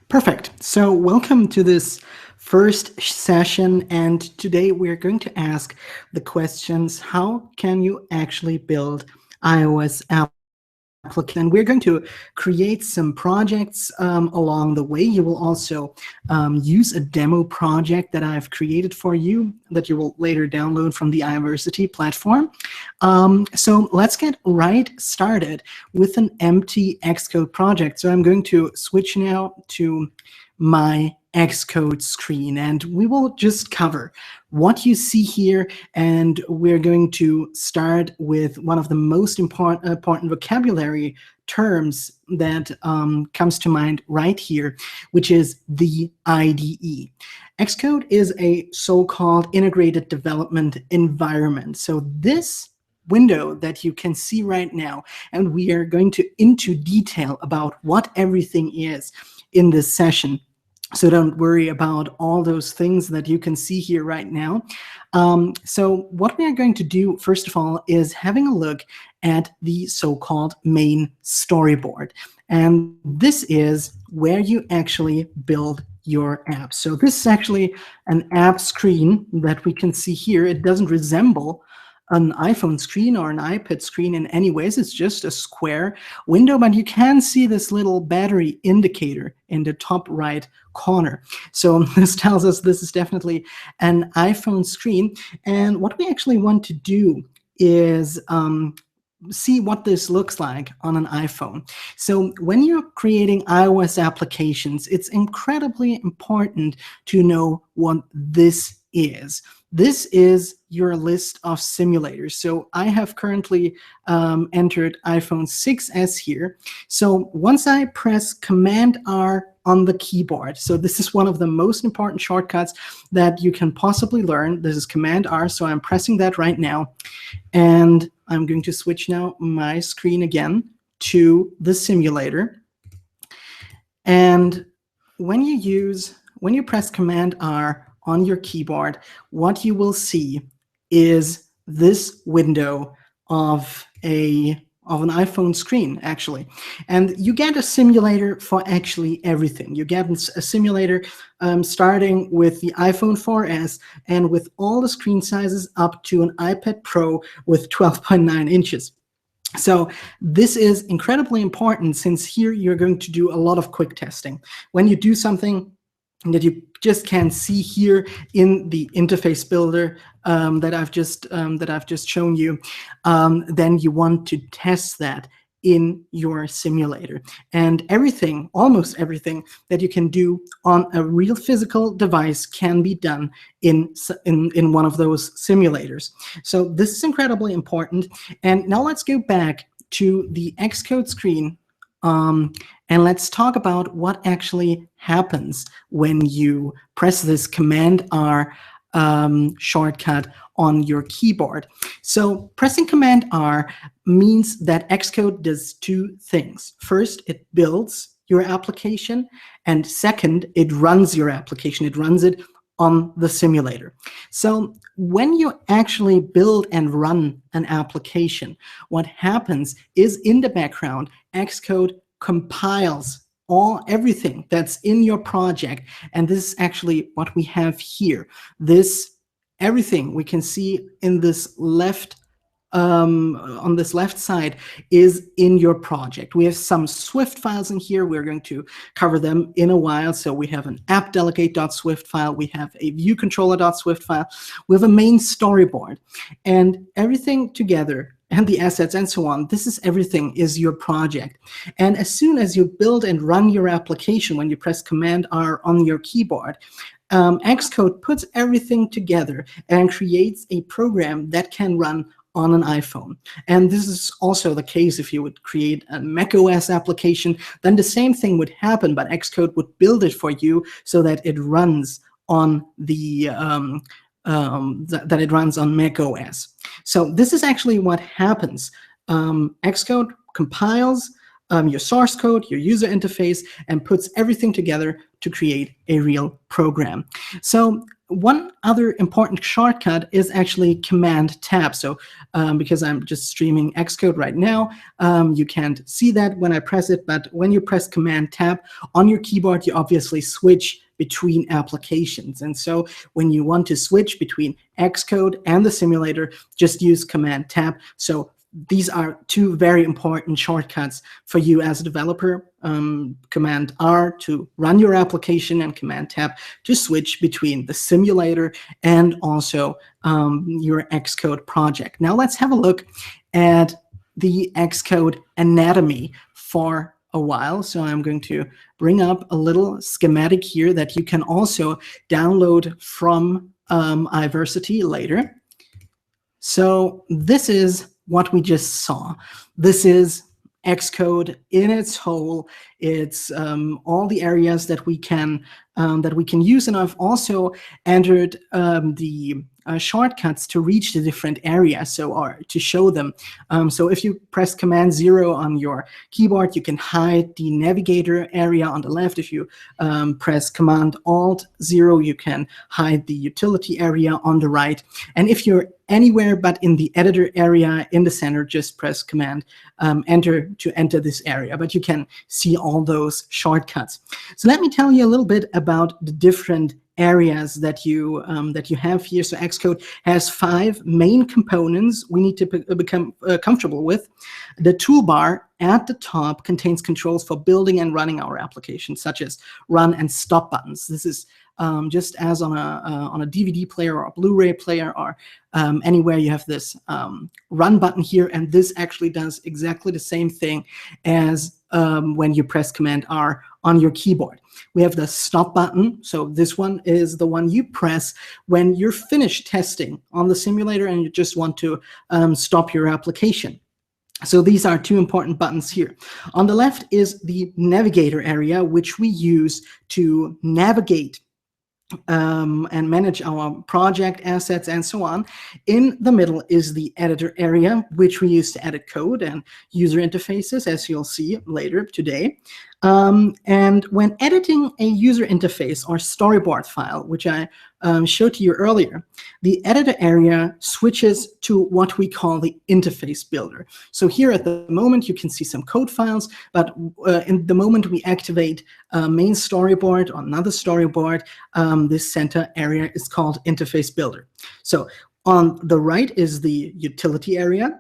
Perfect. So welcome to this first session, and today we're going to ask the questions, how can you actually build iOS applications? And we're going to create some projects along the way. You will also use a demo project that I've created for you that you will later download from the iVersity platform. So let's get right started with an empty Xcode project. So I'm going to switch now to my Xcode screen, and we will just cover what you see here, and we're going to start with one of the most important vocabulary terms that comes to mind right here, which is the IDE. Xcode is a so-called integrated development environment. So this window that you can see right now, and we are going to into detail about what everything is in this session. So don't worry about all those things that you can see here right now. So what we are going to do, first of all, is having a look at the so-called main storyboard. And this is where you actually build your app. So this is actually an app screen that we can see here. It doesn't resemble an iPhone screen or an iPad screen in any ways. It's just a square window, but you can see this little battery indicator in the top right corner. So this tells us this is definitely an iPhone screen. And what we actually want to do is see what this looks like on an iPhone. So when you're creating iOS applications, it's incredibly important to know what this is. This is your list of simulators. So I have currently entered iPhone 6s here. So once I press Command-R on the keyboard, so this is one of the most important shortcuts that you can possibly learn. This is Command-R, so I'm pressing that right now. And I'm going to switch now my screen again to the simulator. And when you press Command-R on your keyboard, what you will see is this window of an iPhone screen, actually. And you get a simulator for actually everything. You get a simulator starting with the iPhone 4S and with all the screen sizes up to an iPad Pro with 12.9 inches. So this is incredibly important, since here you're going to do a lot of quick testing. When you do something that you just can't see here in the interface builder that I've just shown you, then you want to test that in your simulator. And everything, almost everything that you can do on a real physical device can be done in one of those simulators. So this is incredibly important. And now let's go back to the Xcode screen. And let's talk about what actually happens when you press this Command-R shortcut on your keyboard. So pressing Command-R means that Xcode does two things. First, it builds your application, and second, it runs your application. It runs it on the simulator. So when you actually build and run an application, what happens is, in the background, Xcode compiles everything that's in your project. And this is actually what we have here. Everything we can see in this left on this left side is in your project. We have some Swift files in here. We're going to cover them in a while. So we have an appdelegate.swift file. We have a viewcontroller.swift file. We have a main storyboard. And everything together, and the assets and so on, everything is your project. And as soon as you build and run your application, when you press Command-R on your keyboard, Xcode puts everything together and creates a program that can run on an iPhone. And this is also the case if you would create a macOS application. Then the same thing would happen, but Xcode would build it for you so that it runs on the that it runs on macOS. So this is actually what happens. Xcode compiles your source code, your user interface, and puts everything together to create a real program. So one other important shortcut is actually Command Tab. So because I'm just streaming Xcode right now, you can't see that when I press it, but when you press Command Tab on your keyboard, you obviously switch between applications. And so when you want to switch between Xcode and the simulator, just use Command Tab. So these are two very important shortcuts for you as a developer. Command R to run your application, and Command Tab to switch between the simulator and also your Xcode project. Now let's have a look at the Xcode anatomy for a while. So I'm going to bring up a little schematic here that you can also download from iVersity later. So this is what we just saw. This is Xcode in its whole. It's all the areas that we can use, and I've also entered the shortcuts to reach the different areas, or to show them. So if you press Command 0 on your keyboard, you can hide the Navigator area on the left. If you press Command Alt 0, you can hide the utility area on the right. And if you're anywhere but in the editor area in the center, just press Command Enter to enter this area. But you can see all those shortcuts. So let me tell you a little bit about the different areas that you have here. So Xcode has 5 main components we need to become comfortable with. The toolbar at the top contains controls for building and running our application, such as run and stop buttons. This is just as on a DVD player or a Blu-ray player, or anywhere you have this run button here, and this actually does exactly the same thing as when you press Command R on your keyboard. We have the stop button. So this one is the one you press when you're finished testing on the simulator and you just want to stop your application. So these are 2 important buttons here. On the left is the Navigator area, which we use to navigate and manage our project assets and so on. In the middle is the editor area, which we use to edit code and user interfaces, as you'll see later today. And when editing a user interface or storyboard file, which I showed to you earlier, the editor area switches to what we call the interface builder. So here at the moment, you can see some code files, but in the moment we activate main storyboard or another storyboard, this center area is called interface builder. So on the right is the utility area,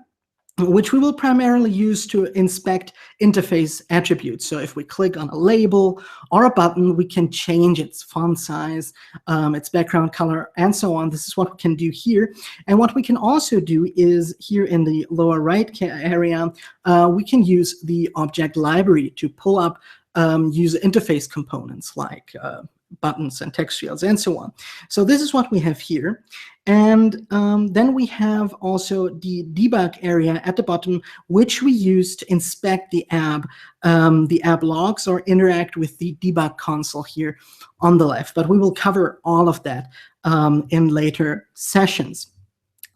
which we will primarily use to inspect interface attributes. So if we click on a label or a button, we can change its font size, its background color, and so on. This is what we can do here. And what we can also do is here in the lower right area, we can use the object library to pull up user interface components like buttons and text fields and so on. So this is what we have here. And then we have also the debug area at the bottom, which we use to inspect the app logs or interact with the debug console here on the left. But we will cover all of that in later sessions.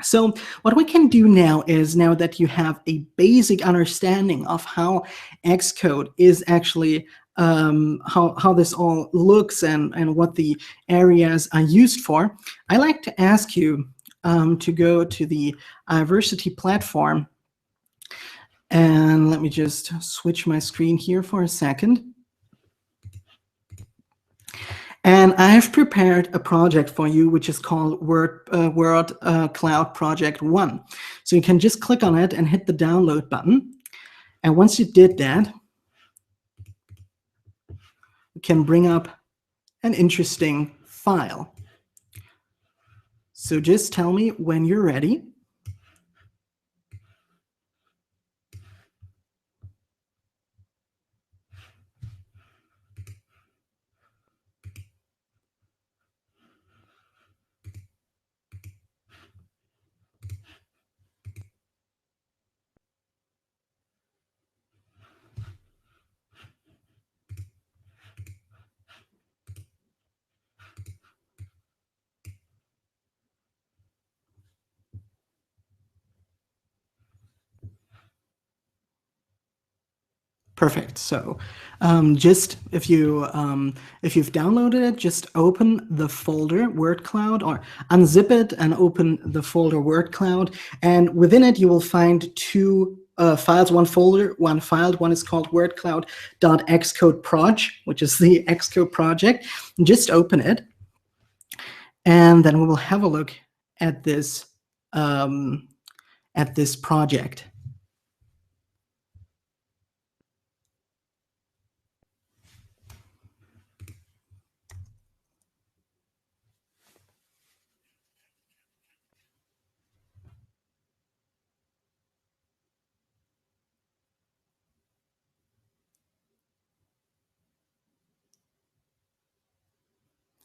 So what we can do now is, now that you have a basic understanding of how Xcode is actually how this all looks and what the areas are used for, I like to ask you to go to the iVersity platform. And let me just switch my screen here for a second. And I've prepared a project for you, which is called Word Cloud Project 1. So you can just click on it and hit the download button. And once you did that, we can bring up an interesting file. So just tell me when you're ready. Perfect. So just if you've downloaded it, just open the folder word cloud, or unzip it and open the folder word cloud. And within it, you will find two files, one folder, one file. One is called wordcloud.xcodeproj, which is the Xcode project. Just open it. And then we will have a look at this project.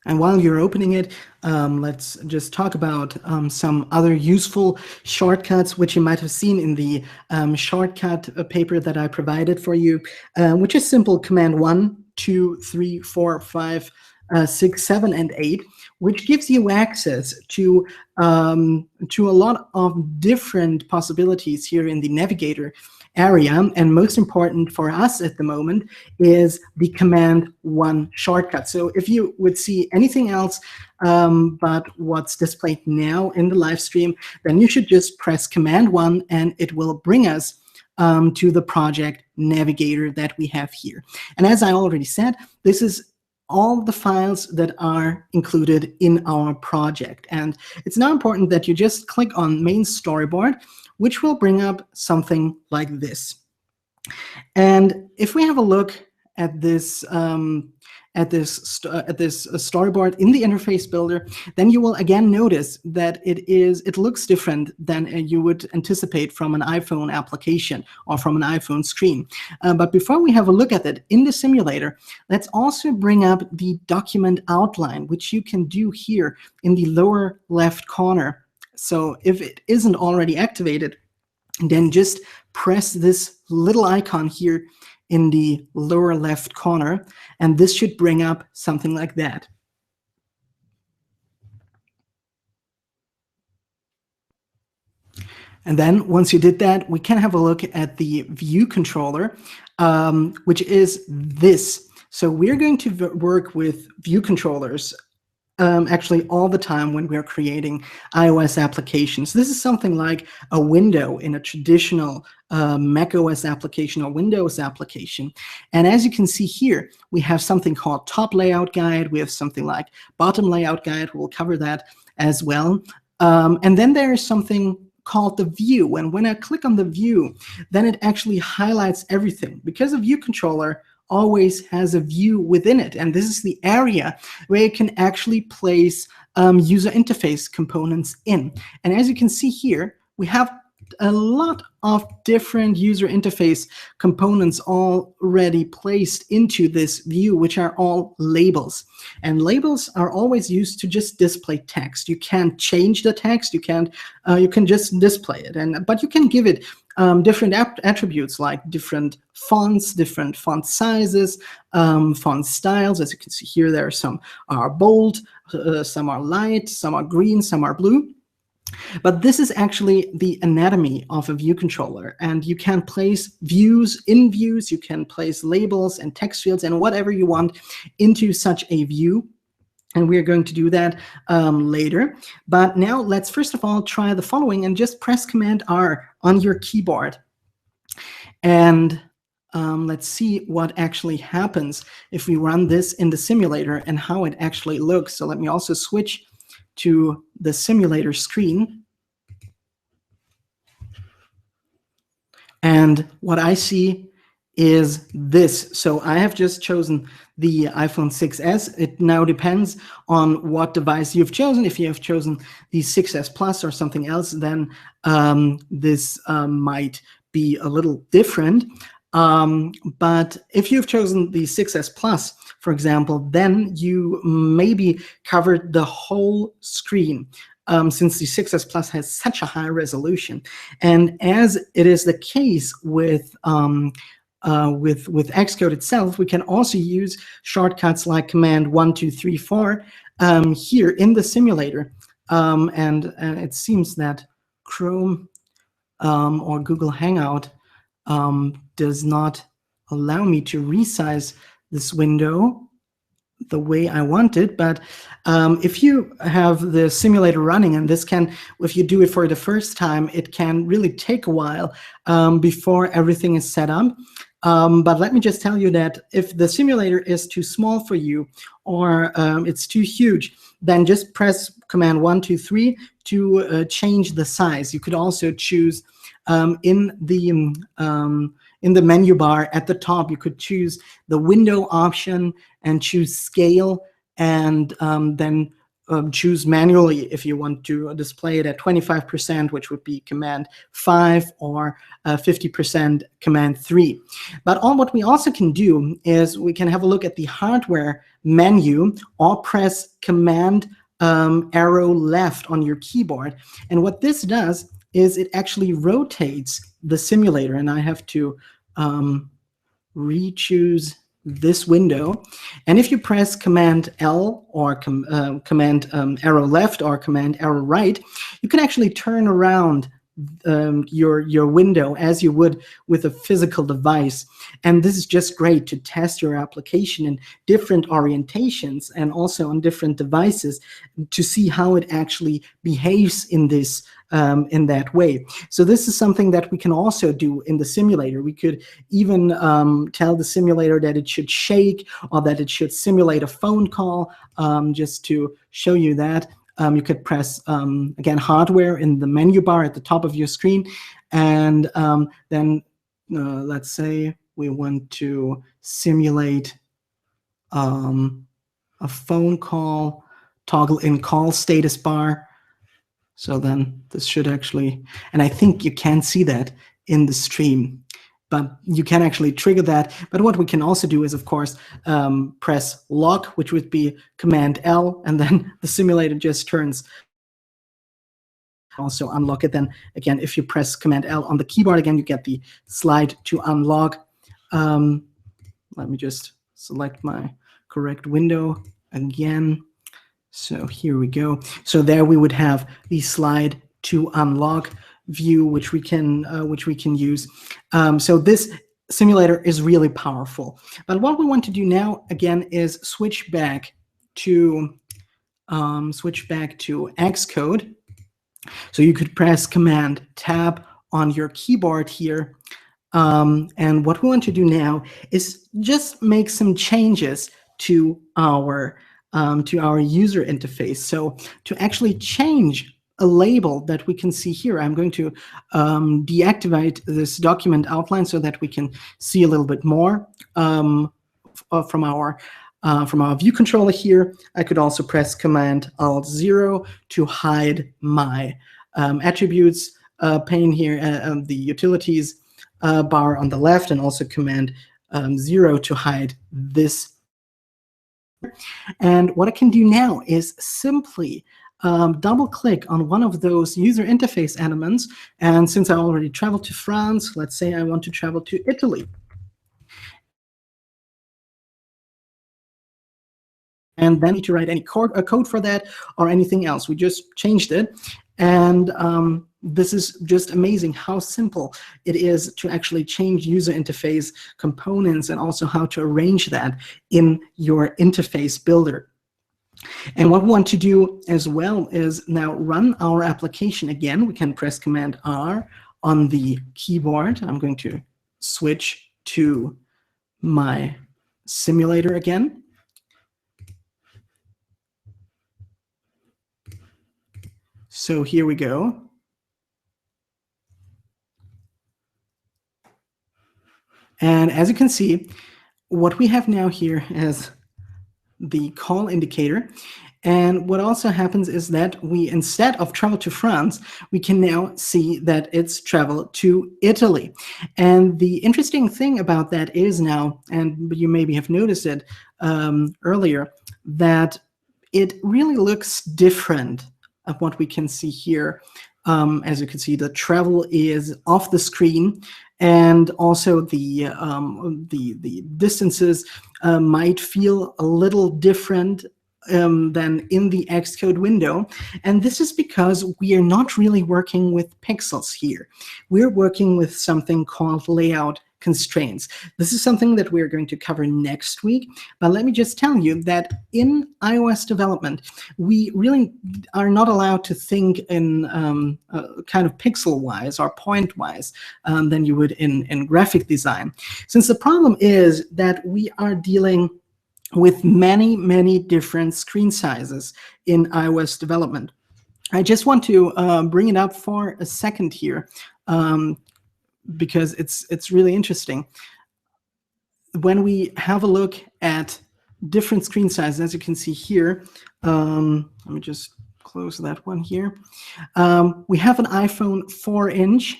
And while you're opening it, let's just talk about some other useful shortcuts, which you might have seen in the shortcut paper that I provided for you, which is simple: Command 1, 2, 3, 4, 5, 6, 7, and 8, which gives you access to a lot of different possibilities here in the Navigator area. And most important for us at the moment is the Command 1 shortcut. So if you would see anything else but what's displayed now in the live stream, then you should just press Command 1 and it will bring us to the project Navigator that we have here. And as I already said, this is all the files that are included in our project. And it's now important that you just click on Main Storyboard, which will bring up something like this. And if we have a look at this storyboard in the interface builder, then you will again notice that it looks different than you would anticipate from an iPhone application or from an iPhone screen. But before we have a look at it in the simulator, let's also bring up the document outline, which you can do here in the lower left corner. So if it isn't already activated, then just press this little icon here in the lower left corner, and this should bring up something like that. And then once you did that, we can have a look at the view controller, which is this. So we're going to work with view controllers actually all the time when we're creating iOS applications. This is something like a window in a traditional macOS application or Windows application. And as you can see here, we have something called top layout guide. We have something like bottom layout guide. We'll cover that as well. And then there is something called the view. And when I click on the view, then it actually highlights everything, because a view controller always has a view within it. And this is the area where you can actually place user interface components in. And as you can see here, we have a lot of different user interface components already placed into this view, which are all labels. And labels are always used to just display text. You can't change the text. You can just display it. But you can give it different attributes like different fonts, different font sizes, font styles. As you can see here, there are some are bold, some are light, some are green, some are blue. But this is actually the anatomy of a view controller, and you can place views in views, you can place labels and text fields and whatever you want into such a view. And we're going to do that later. But now let's first of all try the following and just press Command R on your keyboard. And let's see what actually happens if we run this in the simulator and how it actually looks. So let me also switch to the simulator screen. And what I see is this. So I have just chosen the iPhone 6s. It now depends on what device you've chosen. If you have chosen the 6s Plus or something else, then this might be a little different. But if you've chosen the 6s Plus, for example, then you maybe covered the whole screen, since the 6s Plus has such a high resolution. And as it is the case with Xcode itself, we can also use shortcuts like Command 1, 2, 3, 4 here in the simulator. And it seems that Chrome or Google Hangout does not allow me to resize this window the way I want it. But if you have the simulator running, and this can, if you do it for the first time, it can really take a while before everything is set up. But let me just tell you that if the simulator is too small for you, or it's too huge, then just press Command 1, 2, 3 to change the size. You could also choose in the menu bar at the top, you could choose the window option and choose scale, and then choose manually if you want to display it at 25%, which would be Command 5, or 50% Command 3. But what we also can do is we can have a look at the hardware menu, or press Command arrow left on your keyboard. And what this does is it actually rotates the simulator, and I have to re-choose this window. And if you press Command L, or Command arrow left, or Command arrow right, you can actually turn around your window as you would with a physical device. And this is just great to test your application in different orientations and also on different devices to see how it actually behaves in this in that way. So this is something that we can also do in the simulator. We could even tell the simulator that it should shake, or that it should simulate a phone call, just to show you that. You could press, again, hardware in the menu bar at the top of your screen. And then let's say we want to simulate a phone call, toggle in call status bar. So then this should actually, and I think you can see that in the stream, but you can actually trigger that. But what we can also do is, of course, press lock, which would be Command L, and then the simulator just turns. Also unlock it. Then again, if you press Command L on the keyboard, again, you get the slide to unlock. Let me just select my correct window again. So here we go. So there we would have the slide to unlock view, which we can use. So this simulator is really powerful. But what we want to do now, again, is switch back to Xcode. So you could press Command Tab on your keyboard here. And what we want to do now is just make some changes to our user interface. So to actually change a label that we can see here, I'm going to deactivate this document outline so that we can see a little bit more from our view controller here. I could also press Command Alt 0 to hide my attributes pane here, the utilities bar on the left, and also Command 0 to hide this. And what I can do now is simply double-click on one of those user interface elements. And since I already traveled to France, let's say I want to travel to Italy. And then need to write any code for that or anything else. We just changed it. And this is just amazing how simple it is to actually change user interface components, and also how to arrange that in your interface builder. And what we want to do as well is now run our application again. We can press Command R on the keyboard. I'm going to switch to my simulator again. So here we go. And as you can see, what we have now here is the call indicator. And what also happens is that we, instead of travel to France, we can now see that it's travel to Italy. And the interesting thing about that is now, and you maybe have noticed it earlier, that it really looks different of what we can see here. As you can see, the travel is off the screen, and also the distances might feel a little different than in the Xcode window. And this is because we are not really working with pixels here. We're working with something called layout constraints. This is something that we're going to cover next week, but let me just tell you that in iOS development, we really are not allowed to think in kind of pixel-wise or point-wise than you would in graphic design. Since the problem is that we are dealing with many, many different screen sizes in iOS development. I just want to bring it up for a second here because it's really interesting. When we have a look at different screen sizes, as you can see here, let me just close that one here. We have an iPhone 4-inch.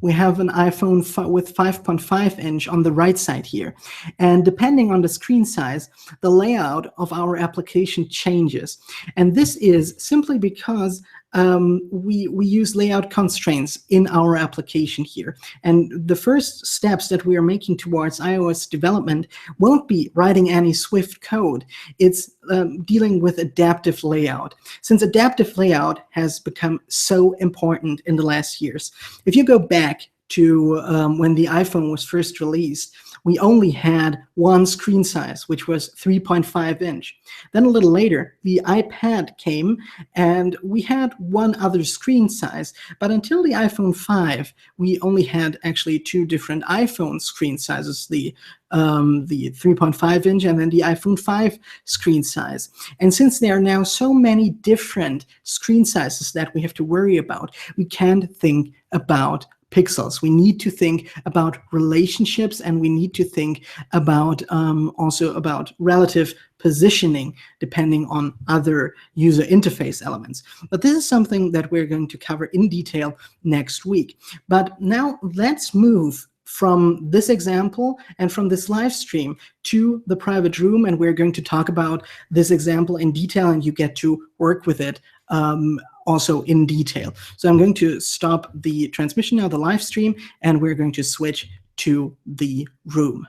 We have an iPhone with 5.5-inch on the right side here. And depending on the screen size, the layout of our application changes. And this is simply because we use layout constraints in our application here. And the first steps that we are making towards iOS development won't be writing any Swift code. It's dealing with adaptive layout. Since adaptive layout has become so important in the last years. If you go back to when the iPhone was first released, we only had one screen size, which was 3.5-inch. Then a little later, the iPad came, and we had one other screen size. But until the iPhone 5, we only had actually two different iPhone screen sizes, the 3.5-inch and then the iPhone 5 screen size. And since there are now so many different screen sizes that we have to worry about, we can't think about pixels. We need to think about relationships, and we need to think about also about relative positioning depending on other user interface elements. But this is something that we're going to cover in detail next week. But now let's move from this example and from this live stream to the private room, and we're going to talk about this example in detail, and you get to work with it also in detail. So I'm going to stop the transmission now, the live stream, and we're going to switch to the room.